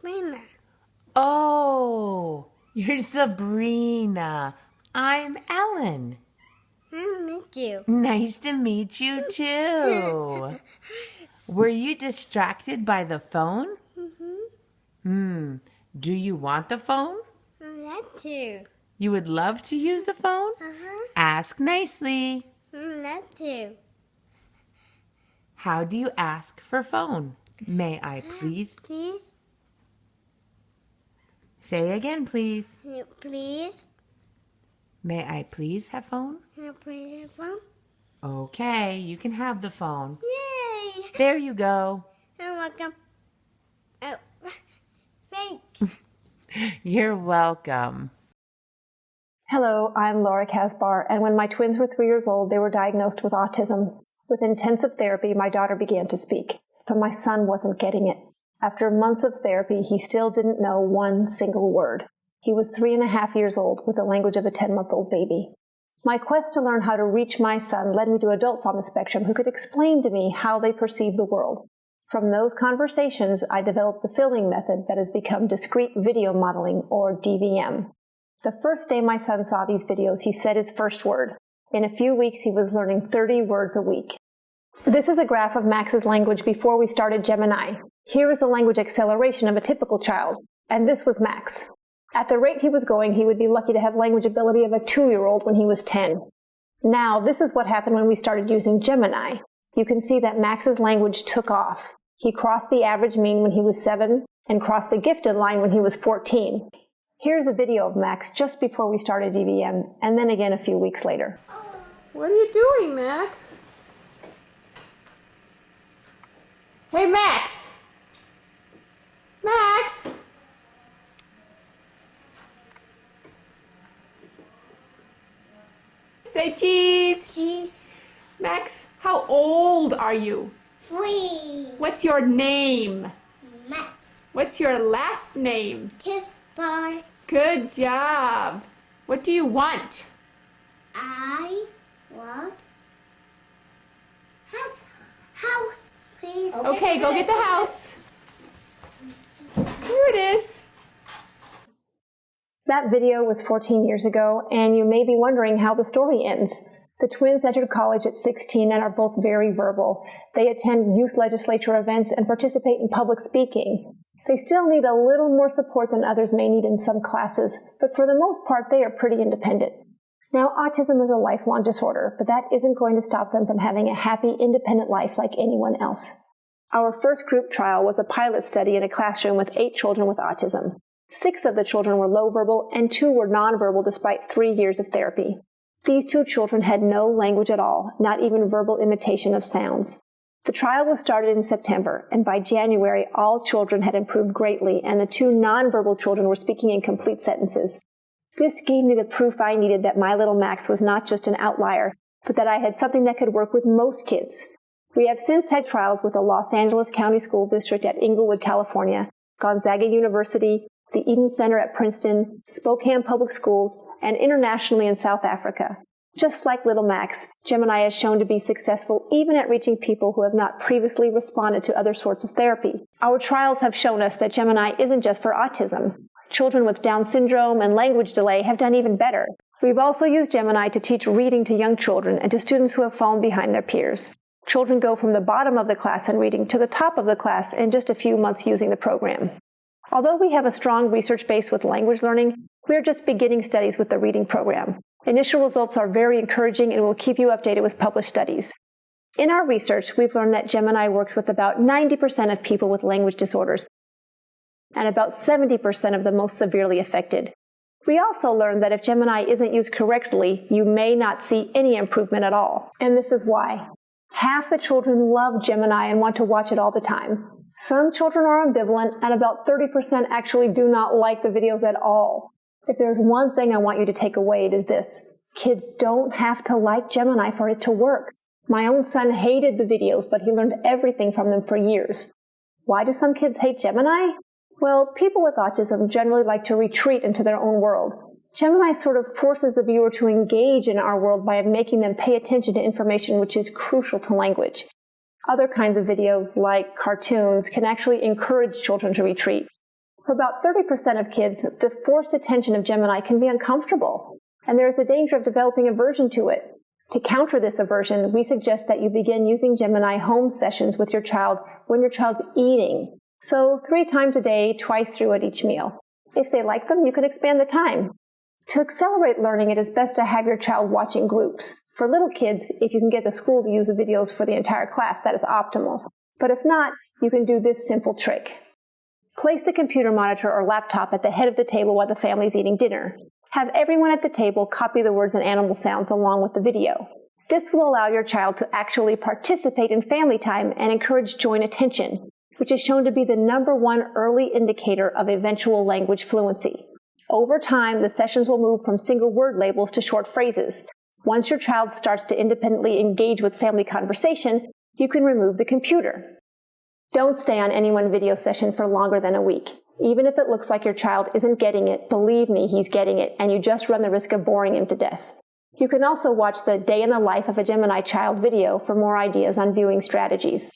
Sabrina. Oh, you're Sabrina. I'm Ellen. Nice to meet you. Nice to meet you too. Were you distracted by the phone? Do you want the phone? I'd like to. You would love to use the phone? Ask nicely. I'd like to. How do you ask for phone? May I please? Please? Say again, please. Please? May I please have phone? Please phone? Okay, you can have the phone. Yay! There you go. You're welcome. Oh, thanks. You're welcome. Hello, I'm Laura Kasbar, and when my twins were 3 years old, they were diagnosed with autism. With intensive therapy, my daughter began to speak, but my son wasn't getting it. After months of therapy, he still didn't know one single word. He was 3.5 years old with the language of a 10-month-old baby. My quest to learn how to reach my son led me to adults on the spectrum who could explain to me how they perceive the world. From those conversations, I developed the filming method that has become discrete video modeling, or DVM. The first day my son saw these videos, he said his first word. In a few weeks, he was learning 30 words a week. This is a graph of Max's language before we started GemIIni. Here is the language acceleration of a typical child, and this was Max. At the rate he was going, he would be lucky to have language ability of a 2-year-old when he was 10. Now, this is what happened when we started using GemIIni. You can see that Max's language took off. He crossed the average mean when he was 7 and crossed the gifted line when he was 14. Here's a video of Max just before we started DVM, and then again a few weeks later. What are you doing, Max? Hey, Max! Max! Say cheese! Cheese. Max, how old are you? 3. What's your name? Max. What's your last name? Kiss bar. Good job. What do you want? I want house, please. Okay, go get the house. Here it is. That video was 14 years ago, and you may be wondering how the story ends. The twins entered college at 16 and are both very verbal. They attend youth legislature events and participate in public speaking. They still need a little more support than others may need in some classes, but for the most part, they are pretty independent. Now, autism is a lifelong disorder, but that isn't going to stop them from having a happy, independent life like anyone else. Our first group trial was a pilot study in a classroom with 8 children with autism. 6 of the children were low verbal and 2 were nonverbal despite 3 years of therapy. These 2 children had no language at all, not even verbal imitation of sounds. The trial was started in September, and by January, all children had improved greatly, and the 2 nonverbal children were speaking in complete sentences. This gave me the proof I needed that my little Max was not just an outlier, but that I had something that could work with most kids. We have since had trials with the Los Angeles County School District at Inglewood, California, Gonzaga University, the Eden Center at Princeton, Spokane Public Schools, and internationally in South Africa. Just like little Max, GemIIni has shown to be successful even at reaching people who have not previously responded to other sorts of therapy. Our trials have shown us that GemIIni isn't just for autism. Children with Down syndrome and language delay have done even better. We've also used GemIIni to teach reading to young children and to students who have fallen behind their peers. Children go from the bottom of the class in reading to the top of the class in just a few months using the program. Although we have a strong research base with language learning, we are just beginning studies with the reading program. Initial results are very encouraging and will keep you updated with published studies. In our research, we've learned that GemIIni works with about 90% of people with language disorders and about 70% of the most severely affected. We also learned that if GemIIni isn't used correctly, you may not see any improvement at all. And this is why. Half the children love GemIIni and want to watch it all the time. Some children are ambivalent, and about 30% actually do not like the videos at all. If there's one thing I want you to take away, it is this. Kids don't have to like GemIIni for it to work. My own son hated the videos, but he learned everything from them for years. Why do some kids hate GemIIni? Well, people with autism generally like to retreat into their own world. GemIIni sort of forces the viewer to engage in our world by making them pay attention to information which is crucial to language. Other kinds of videos, like cartoons, can actually encourage children to retreat. For about 30% of kids, the forced attention of Gemini can be uncomfortable, and there is the danger of developing aversion to it. To counter this aversion, we suggest that you begin using Gemini home sessions with your child when your child's eating. So 3 times a day, twice through at each meal. If they like them, you can expand the time. To accelerate learning, it is best to have your child watch in groups. For little kids, if you can get the school to use the videos for the entire class, that is optimal. But if not, you can do this simple trick. Place the computer monitor or laptop at the head of the table while the family is eating dinner. Have everyone at the table copy the words and animal sounds along with the video. This will allow your child to actually participate in family time and encourage joint attention, which is shown to be the #1 early indicator of eventual language fluency. Over time, the sessions will move from single word labels to short phrases. Once your child starts to independently engage with family conversation, you can remove the computer. Don't stay on any one video session for longer than a week. Even if it looks like your child isn't getting it, believe me, he's getting it, and you just run the risk of boring him to death. You can also watch the Day in the Life of a Gemini Child video for more ideas on viewing strategies.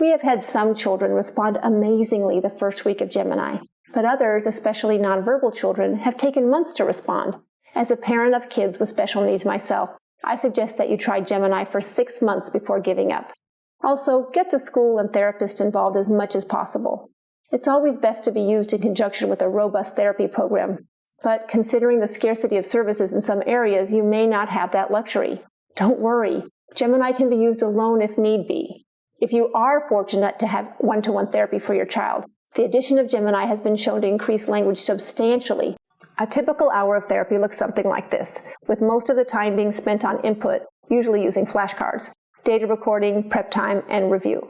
We have had some children respond amazingly the first week of Gemini, but others, especially nonverbal children, have taken months to respond. As a parent of kids with special needs myself, I suggest that you try Gemini for 6 months before giving up. Also, get the school and therapist involved as much as possible. It's always best to be used in conjunction with a robust therapy program, but considering the scarcity of services in some areas, you may not have that luxury. Don't worry, Gemini can be used alone if need be. If you are fortunate to have one-to-one therapy for your child, the addition of Gemini has been shown to increase language substantially. A typical hour of therapy looks something like this, with most of the time being spent on input, usually using flashcards, data recording, prep time, and review.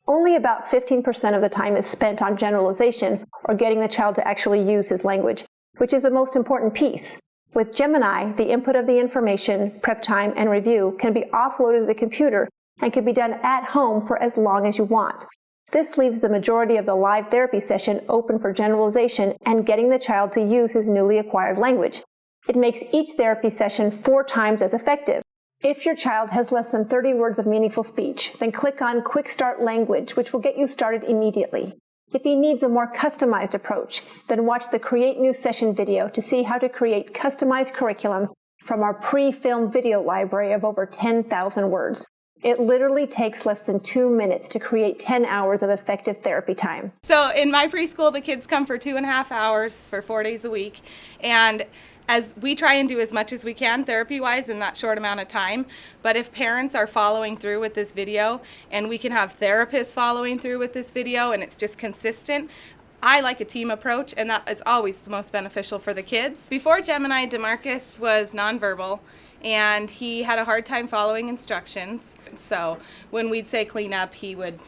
Only about 15% of the time is spent on generalization or getting the child to actually use his language, which is the most important piece. With Gemini, the input of the information, prep time, and review can be offloaded to the computer and can be done at home for as long as you want. This leaves the majority of the live therapy session open for generalization and getting the child to use his newly acquired language. It makes each therapy session 4 times as effective. If your child has less than 30 words of meaningful speech, then click on Quick Start Language, which will get you started immediately. If he needs a more customized approach, then watch the Create New Session video to see how to create customized curriculum from our pre-filmed video library of over 10,000 words. It literally takes less than 2 minutes to create 10 hours of effective therapy time. So in my preschool, the kids come for 2.5 hours for 4 days a week. And as we try and do as much as we can therapy-wise in that short amount of time, but if parents are following through with this video and we can have therapists following through with this video and it's just consistent, I like a team approach, and that is always the most beneficial for the kids. Before Gemini, DeMarcus was nonverbal and he had a hard time following instructions. So when we'd say clean up, he would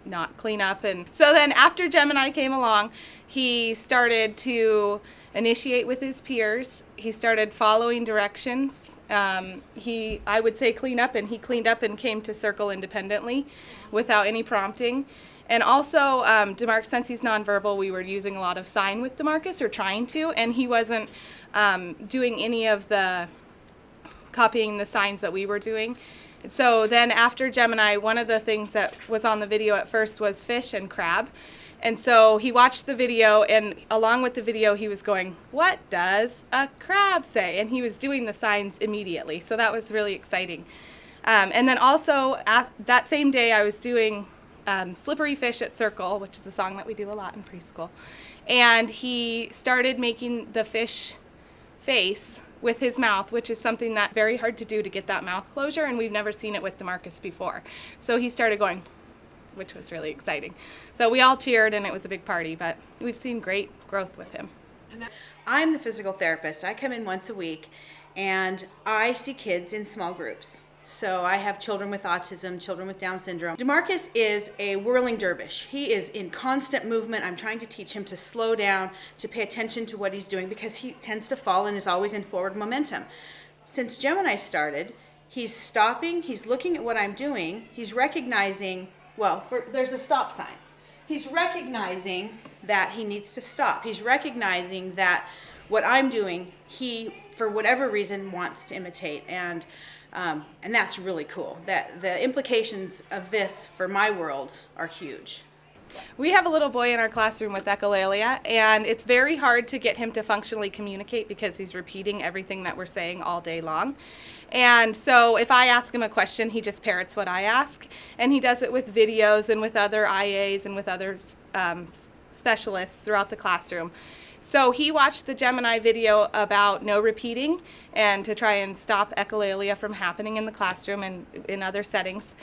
not clean up. And so then after Gemini came along, he started to initiate with his peers. He started following directions. I would say clean up, and he cleaned up and came to circle independently without any prompting. And also, DeMarcus, since he's nonverbal, we were using a lot of sign with DeMarcus, or trying to, and he wasn't doing any of the copying the signs that we were doing. So then after Gemini, one of the things that was on the video at first was fish and crab. And so he watched the video, and along with the video, he was going, "What does a crab say?" And he was doing the signs immediately. So that was really exciting. And then also, that same day, I was doing Slippery Fish at Circle, which is a song that we do a lot in preschool. And he started making the fish face with his mouth, which is something that's very hard to do, to get that mouth closure, and we've never seen it with DeMarcus before. So he started going, which was really exciting. So we all cheered, and it was a big party, but we've seen great growth with him. I'm the physical therapist. I come in once a week, and I see kids in small groups. So I have children with autism, children with Down syndrome. DeMarcus is a whirling dervish. He is in constant movement. I'm trying to teach him to slow down, to pay attention to what he's doing, because he tends to fall and is always in forward momentum. Since Gemini started, he's stopping, he's looking at what I'm doing, he's recognizing, there's a stop sign. He's recognizing that he needs to stop. He's recognizing that what I'm doing, he, for whatever reason, wants to imitate. And that's really cool. That the implications of this for my world are huge. We have a little boy in our classroom with echolalia, and it's very hard to get him to functionally communicate because he's repeating everything that we're saying all day long. And so if I ask him a question, he just parrots what I ask, and he does it with videos and with other IAs and with other specialists throughout the classroom. So he watched the Gemini video about no repeating and to try and stop echolalia from happening in the classroom and in other settings.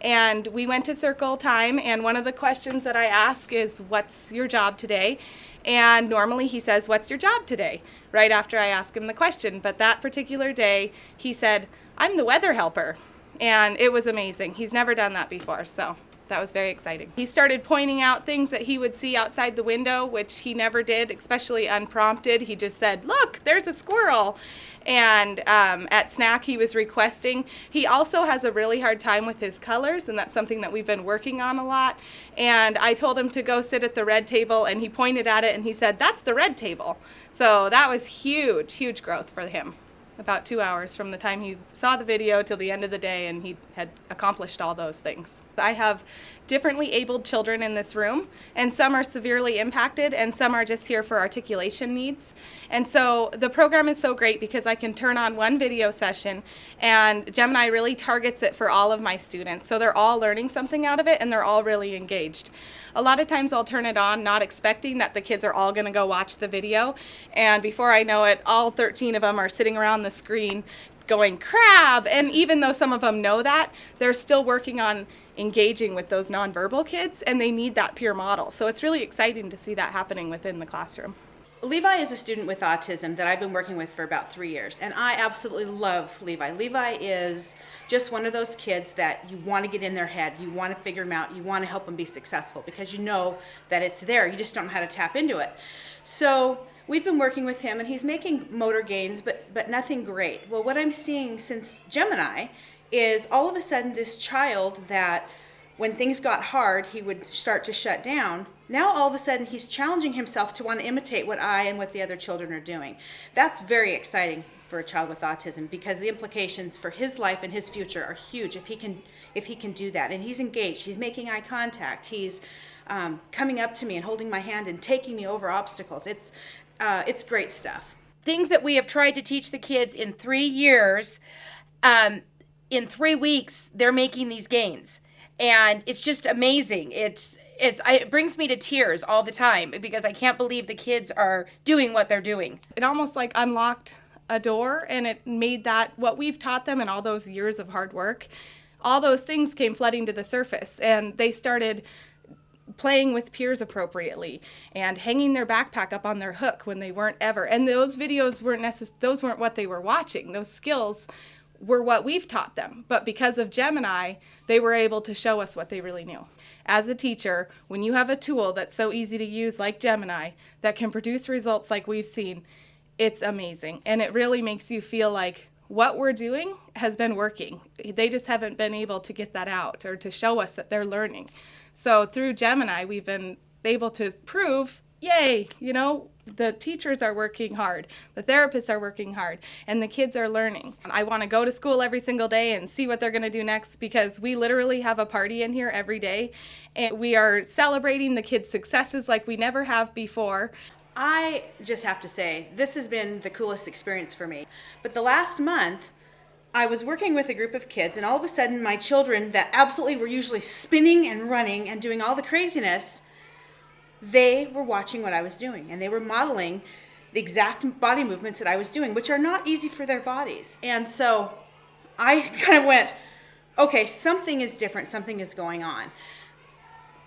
And we went to circle time, and one of the questions that I ask is, what's your job today? And normally he says, what's your job today? Right after I ask him the question. But that particular day, he said, I'm the weather helper. And it was amazing. He's never done that before, so that was very exciting. He started pointing out things that he would see outside the window, which he never did, especially unprompted. He just said, look, there's a squirrel. And at snack, he was requesting. He also has a really hard time with his colors, and that's something that we've been working on a lot. And I told him to go sit at the red table, and he pointed at it, and he said, that's the red table. So that was huge, huge growth for him. About 2 hours from the time he saw the video till the end of the day, and he had accomplished all those things. I have differently abled children in this room, and some are severely impacted, and some are just here for articulation needs. And so the program is so great because I can turn on one video session, and Gemini really targets it for all of my students. So they're all learning something out of it, and they're all really engaged. A lot of times I'll turn it on not expecting that the kids are all going to go watch the video, and before I know it, all 13 of them are sitting around the screen going crab. And even though some of them know that, they're still working on engaging with those nonverbal kids, and they need that peer model. So it's really exciting to see that happening within the classroom. Levi is a student with autism that I've been working with for about 3 years, and I absolutely love Levi. Levi is just one of those kids that you want to get in their head, you want to figure them out, you want to help them be successful because you know that it's there, you just don't know how to tap into it. So we've been working with him, and he's making motor gains, but nothing great. Well, what I'm seeing since Gemini is all of a sudden this child that when things got hard, he would start to shut down. Now all of a sudden he's challenging himself to want to imitate what I and what the other children are doing. That's very exciting for a child with autism because the implications for his life and his future are huge if he can do that. And he's engaged, he's making eye contact, he's coming up to me and holding my hand and taking me over obstacles. It's great stuff. Things that we have tried to teach the kids in 3 years, in 3 weeks, they're making these gains. And it's just amazing. It brings me to tears all the time because I can't believe the kids are doing what they're doing. It almost like unlocked a door, and it made that what we've taught them in all those years of hard work, all those things came flooding to the surface, and they started playing with peers appropriately and hanging their backpack up on their hook when they weren't ever. And those videos those weren't what they were watching. Those skills were what we've taught them. But because of Gemini, they were able to show us what they really knew. As a teacher, when you have a tool that's so easy to use like Gemini that can produce results like we've seen, it's amazing. And it really makes you feel like what we're doing has been working. They just haven't been able to get that out or to show us that they're learning. So through Gemini, we've been able to prove, yay, the teachers are working hard, the therapists are working hard, and the kids are learning. I want to go to school every single day and see what they're going to do next because we literally have a party in here every day, and we are celebrating the kids' successes like we never have before. I just have to say, this has been the coolest experience for me. But the last month, I was working with a group of kids, and all of a sudden my children that absolutely were usually spinning and running and doing all the craziness, they were watching what I was doing, and they were modeling the exact body movements that I was doing, which are not easy for their bodies. And so I kind of went, okay, something is different, something is going on.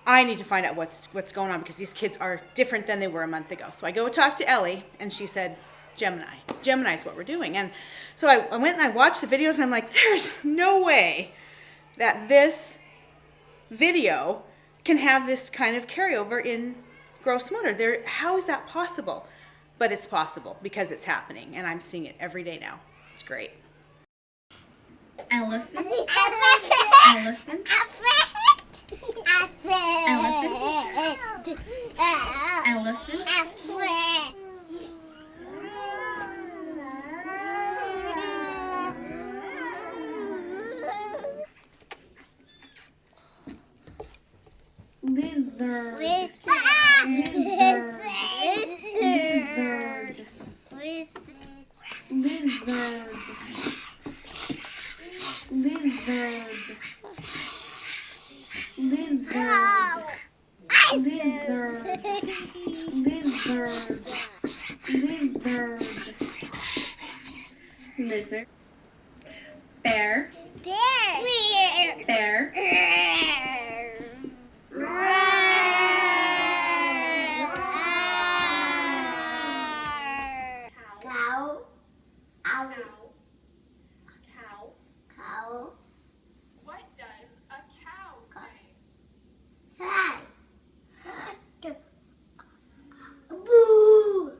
I need to find out what's going on because these kids are different than they were a month ago. So I go talk to Ellie, and she said, Gemini. Gemini is what we're doing. And so I went and I watched the videos, and I'm like, there's no way that this video can have this kind of carryover in gross motor. How is that possible? But it's possible because it's happening, and I'm seeing it every day now. It's great. Elephant. Elephant. Elephant. Elephant. Lizard. Lizard. Bear. Bear. Cow. What does a cow say? Cat. Boo.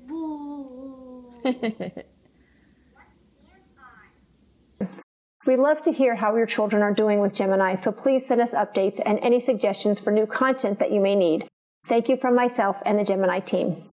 Boo. We love to hear how your children are doing with Gemini, so please send us updates and any suggestions for new content that you may need. Thank you from myself and the Gemini team.